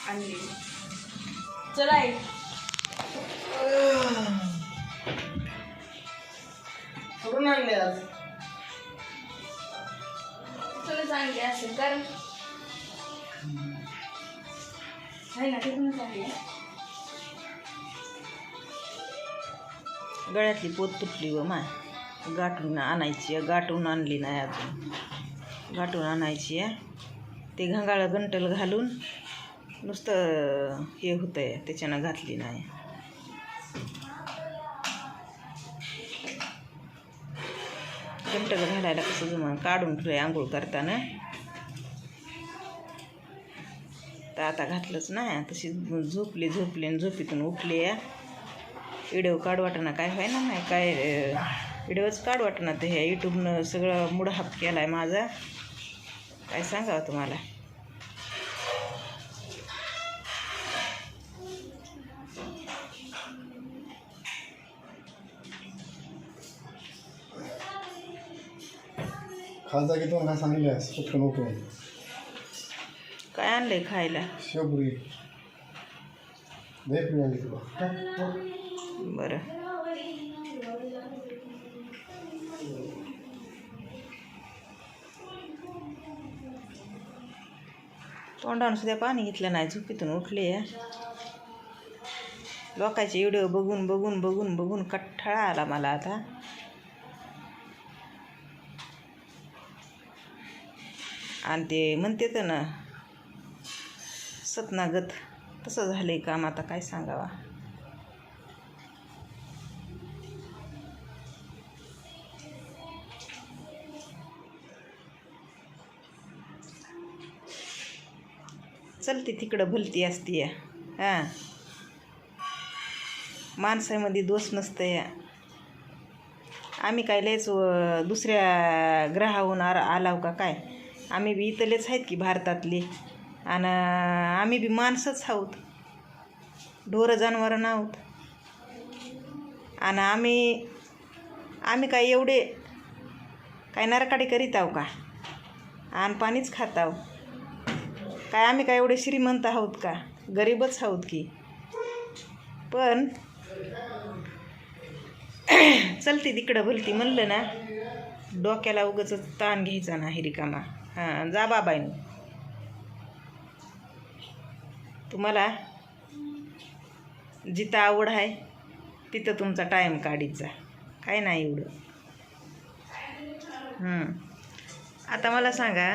आणली चला आई कुठून आणले आज? तुला चांगली असेल कारण आहे ना तिथून चांगली गळ्यातली पोत तुटली व माय गाठून आणायची आहे. गाठून आणली नाही अजून. गाठून आणायची आहे. ते घंगाळं गंटल घालून नुसतं हे होतं आहे त्याच्यानं घातली नाही. गंटल घालायला कसं जमा काढून ठेवलं आंघोळ करताना. तर आता घातलंच नाही. तशी झोपली आणि झोपीतून उठली आहे. व्हिडिओ काढ वाटना काय व्हाय ना नाही काय व्हिडिओच काढ वाटना. ते ह्या यूट्यूबनं सगळं मुडहाप केला आहे माझा. काय सांगावं तुम्हाला. खाजा की तुम्हाला सांगल्यास पटकन उठून. काय आणलंय खायला? शेवपुरी भेटली आणली तुला. बरं तोंडानं सुद्धा पाणी घेतलं नाही. झोपीतून उठली आहे. लोकांचे व्हिडिओ बघून बघून बघून बघून कट्टाळा आला मला आता. आणि ते म्हणते तर ना सतनागत तसं झालं आहे काम. आता काय सांगावा. चलते तिकडं भलती असती या. हां माणसामध्ये दोष नसतं या. आम्ही काय लयच दुसऱ्या ग्रहाहून आलाव का काय. आम्ही बी इथलेच आहेत की भारतातले. आणि आम्ही बी माणसंच आहोत. ढोरं जनावरं आहोत. आणि आम्ही काय एवढे काय नरकाडी करीत आहो का. आणि पाणीच खात आहो काय. आम्ही काय एवढे श्रीमंत आहोत का. गरीबच आहोत की. पण चलते तिकडं भलती म्हणलं ना डोक्याला उगाच ताण घ्यायचा नाही रिकामा. हां जा बाबाईनं. तुम्हाला जिथं आवड आहे तिथं तुमचा टाईम काढीचा. काय नाही एवढं. आता मला सांगा